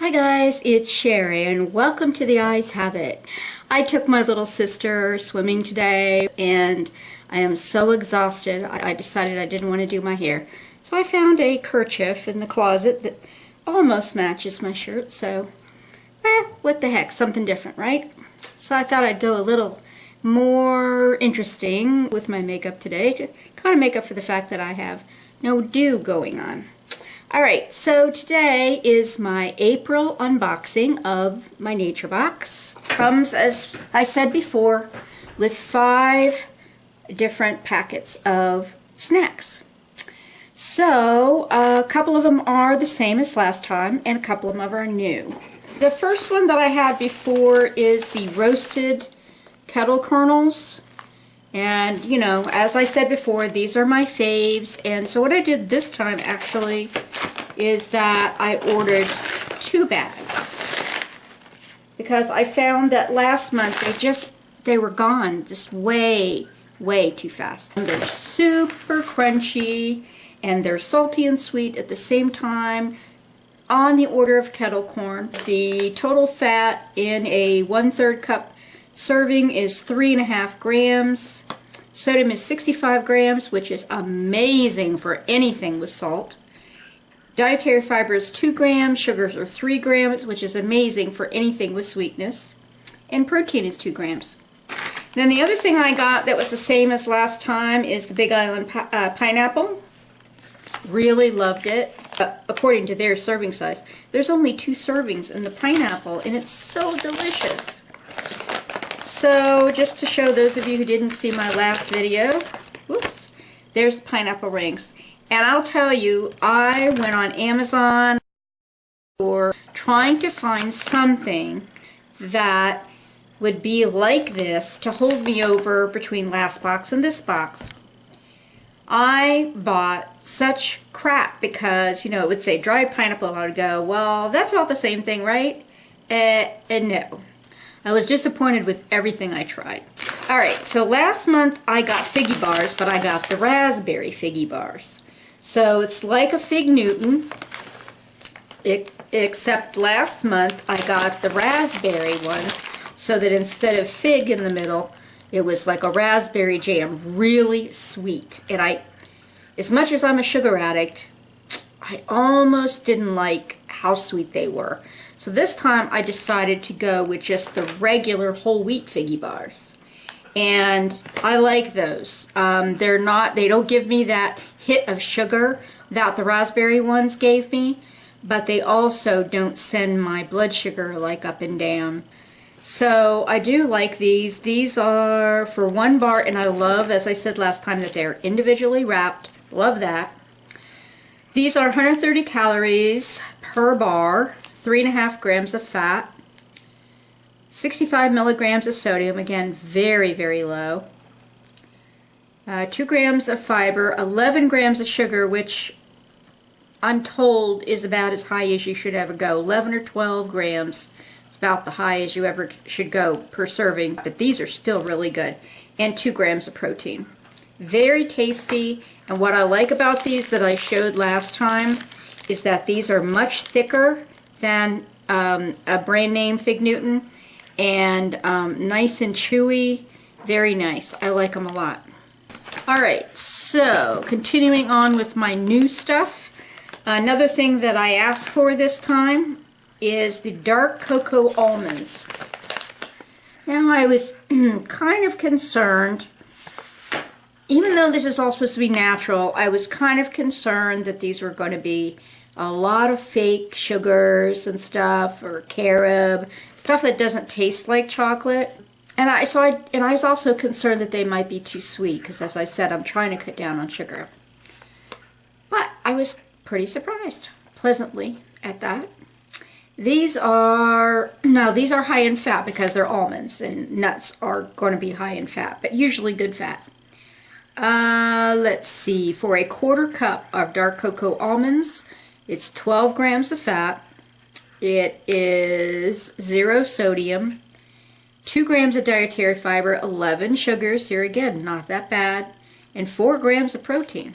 Hi guys, it's Sherry and welcome to The Eyes Have It. I took my little sister swimming today and I am so exhausted I decided I didn't want to do my hair. So I found a kerchief in the closet that almost matches my shirt, so what the heck, something different, right? So I thought I'd go a little more interesting with my makeup today to kind of make up for the fact that I have no dew going on. Alright, so today is my April unboxing of my Nature Box. Comes, as I said before, with 5 different packets of snacks. So, a couple of them are the same as last time, and a couple of them are new. The first one that I had before is the roasted kettle kernels. And, you know, as I said before, these are my faves. And so what I did this time, actually, is that I ordered 2 bags. Because I found that last month they were gone just way too fast. And they're super crunchy, and they're salty and sweet at the same time. On the order of kettle corn, the total fat in a 1/3 cup serving is 3.5 grams. Sodium is 65 grams, which is amazing for anything with salt. Dietary fiber is 2 grams. Sugars are 3 grams, which is amazing for anything with sweetness. And protein is 2 grams. Then the other thing I got that was the same as last time is the Big Island pineapple. Really loved it. According to their serving size. There's only 2 servings in the pineapple, and it's so delicious. So, just to show those of you who didn't see my last video, whoops, there's the pineapple rings. And I'll tell you, I went on Amazon for trying to find something that would be like this to hold me over between last box and this box. I bought such crap because, you know, it would say dried pineapple, and I would go, well, that's about the same thing, right? And no. I was disappointed with everything I tried. Alright, so last month I got figgy bars, but I got the raspberry figgy bars. So it's like a Fig Newton, except last month I got the raspberry ones, so that instead of fig in the middle, it was like a raspberry jam, really sweet. And as much as I'm a sugar addict, I almost didn't like how sweet they were. So this time I decided to go with just the regular whole wheat figgy bars. And I like those. They don't give me that hit of sugar that the raspberry ones gave me, but they also don't send my blood sugar like up and down. So I do like these. These are for 1 bar, and I love, as I said last time, that they're individually wrapped. Love that. These are 130 calories per bar, 3.5 grams of fat, 65 milligrams of sodium, again very low, 2 grams of fiber, 11 grams of sugar, which I'm told is about as high as you should ever go, 11 or 12 grams. It's about the highest you ever should go per serving, but these are still really good, and 2 grams of protein. Very tasty, and what I like about these that I showed last time is that these are much thicker than a brand name Fig Newton, and nice and chewy, very nice. I like them a lot. Alright, so continuing on with my new stuff, another thing that I asked for this time is the dark cocoa almonds. Now I was kind of concerned, even though this is all supposed to be natural, I was kind of concerned that these were going to be a lot of fake sugars and stuff, or carob, stuff that doesn't taste like chocolate. And I was also concerned that they might be too sweet, because as I said, I'm trying to cut down on sugar. But I was pretty surprised, pleasantly, at that. These are high in fat because they're almonds, and nuts are going to be high in fat, but usually good fat. Let's see, for a 1/4 cup of dark cocoa almonds, it's 12 grams of fat, it is 0 sodium, 2 grams of dietary fiber, 11 sugars, here again, not that bad, and 4 grams of protein.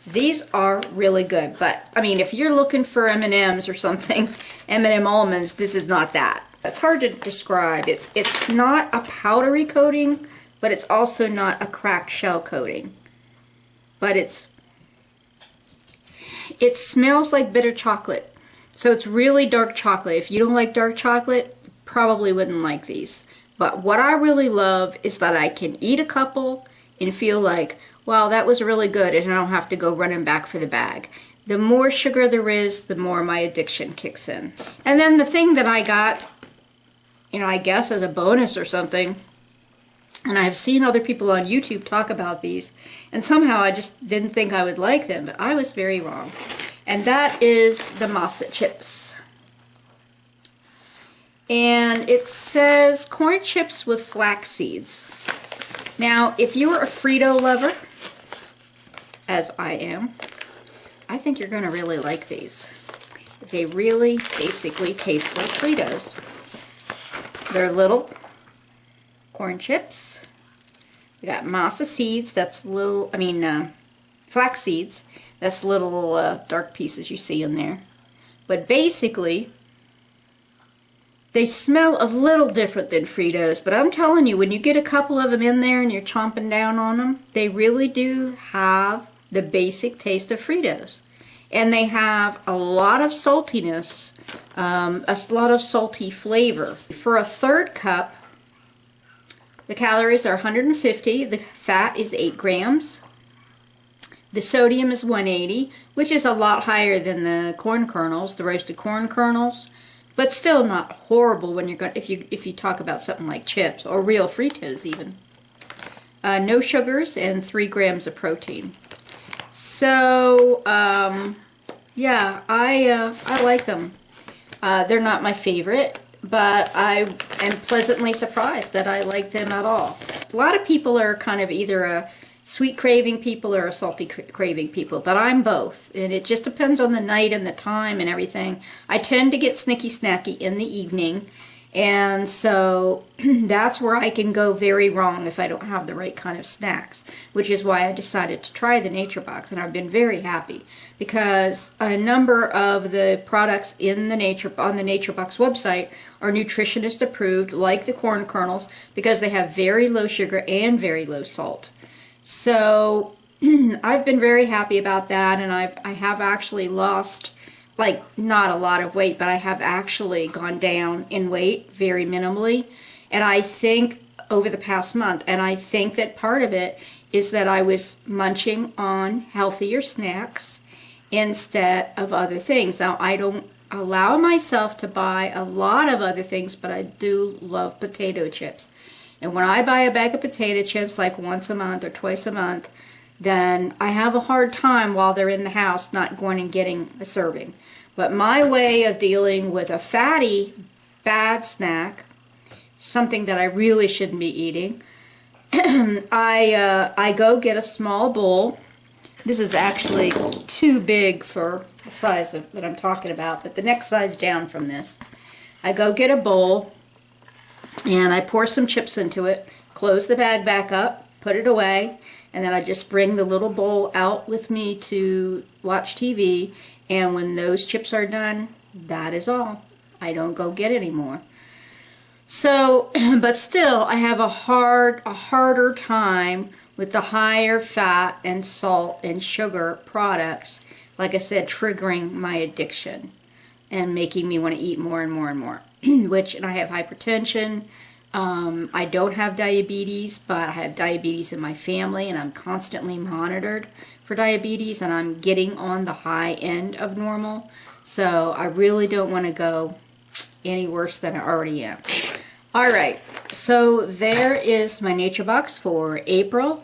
These are really good, but I mean, if you're looking for M&Ms or something, M&M almonds, this is not that. It's hard to describe. It's not a powdery coating, but it's also not a cracked shell coating. But it smells like bitter chocolate. So it's really dark chocolate. If you don't like dark chocolate, probably wouldn't like these. But what I really love is that I can eat a couple and feel like, wow, that was really good, and I don't have to go running back for the bag. The more sugar there is, the more my addiction kicks in. And then the thing that I got, you know, I guess as a bonus or something, and I've seen other people on YouTube talk about these, and somehow I just didn't think I would like them, but I was very wrong. And that is the Mossad chips. And it says corn chips with flax seeds. Now, if you're a Frito lover, as I am, I think you're going to really like these. They really basically taste like Fritos. They're little corn chips. We got masa seeds, that's little, flax seeds. That's little dark pieces you see in there. But basically, they smell a little different than Fritos, but I'm telling you, when you get a couple of them in there and you're chomping down on them, they really do have the basic taste of Fritos. And they have a lot of saltiness, a lot of salty flavor. For a third cup, the calories are 150, the fat is 8 grams. The sodium is 180, which is a lot higher than the corn kernels, the roasted corn kernels, but still not horrible when you're going if you talk about something like chips or real Fritos even. No sugars and 3 grams of protein. So yeah, I like them. They're not my favorite, but I am pleasantly surprised that I like them at all. A lot of people are kind of either a sweet craving people or a salty craving people, but I'm both, and it just depends on the night and the time and everything. I tend to get snicky snacky in the evening, and so that's where I can go very wrong if I don't have the right kind of snacks, which is why I decided to try the Nature Box, and I've been very happy because a number of the products in the on the Nature Box website are nutritionist approved, like the corn kernels, because they have very low sugar and very low salt. So I've been very happy about that, and I have actually lost, like, not a lot of weight, but I have actually gone down in weight very minimally, and I think over the past month, and I think that part of it is that I was munching on healthier snacks instead of other things. Now, I don't allow myself to buy a lot of other things, but I do love potato chips. And when I buy a bag of potato chips like once a month or twice a month, then I have a hard time while they're in the house not going and getting a serving. But my way of dealing with a fatty, bad snack, something that I really shouldn't be eating, I go get a small bowl. This is actually too big for the size that I'm talking about, but the next size down from this. I go get a bowl, and I pour some chips into it, close the bag back up, put it away, and then I just bring the little bowl out with me to watch TV, and when those chips are done, that is all. I don't go get any more. So, but still, I have a harder time with the higher fat and salt and sugar products, like I said, triggering my addiction and making me want to eat more and more and more. And I have hypertension. I don't have diabetes, but I have diabetes in my family, and I'm constantly monitored for diabetes, and I'm getting on the high end of normal. So I really don't want to go any worse than I already am. All right, so there is my Nature Box for April.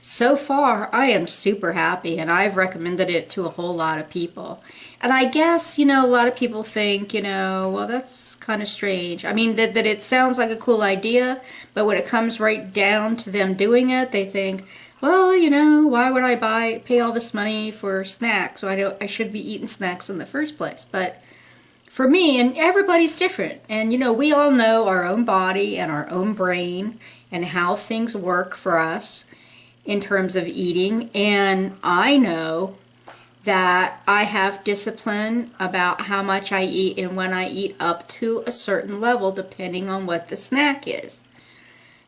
So far, I am super happy, and I've recommended it to a whole lot of people. And I guess, a lot of people think, well, that's kind of strange. I mean, that it sounds like a cool idea, but when it comes right down to them doing it, they think, well, why would I pay all this money for snacks? So I should be eating snacks in the first place. But for me, and everybody's different, and we all know our own body and our own brain and how things work for us. in terms of eating, and I know that I have discipline about how much I eat and when I eat up to a certain level depending on what the snack is.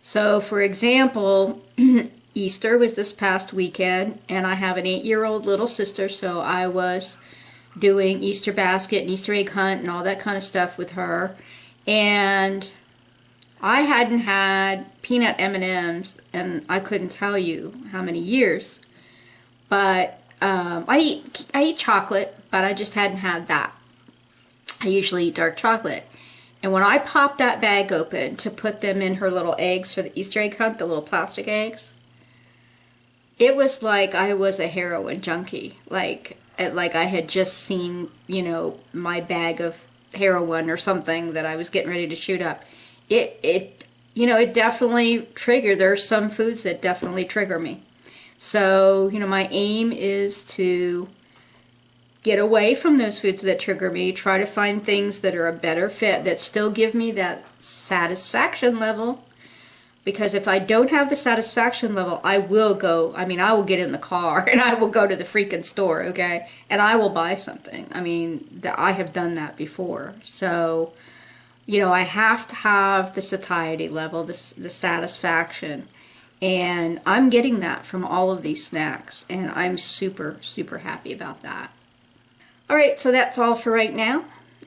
So for example, Easter was this past weekend, and I have an 8-year-old little sister, so I was doing Easter basket and Easter egg hunt and all that kind of stuff with her. And I hadn't had peanut M&Ms, and I couldn't tell you how many years. But I eat chocolate, but I just hadn't had that. I usually eat dark chocolate. And when I popped that bag open to put them in her little eggs for the Easter egg hunt, the little plastic eggs, it was like I was a heroin junkie. Like I had just seen, you know, my bag of heroin or something that I was getting ready to shoot up. It you know, it definitely triggered. There's some foods that definitely trigger me. So, you know, my aim is to get away from those foods that trigger me, try to find things that are a better fit, that still give me that satisfaction level. Because if I don't have the satisfaction level, I will get in the car and I will go to the freaking store, okay? And I will buy something. I mean, I have done that before. So, you know, I have to have the satiety level, the satisfaction. And I'm getting that from all of these snacks. And I'm super, super happy about that. All right, so that's all for right now.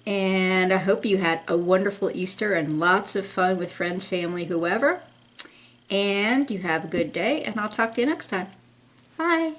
And I hope you had a wonderful Easter and lots of fun with friends, family, whoever. And you have a good day, and I'll talk to you next time. Bye.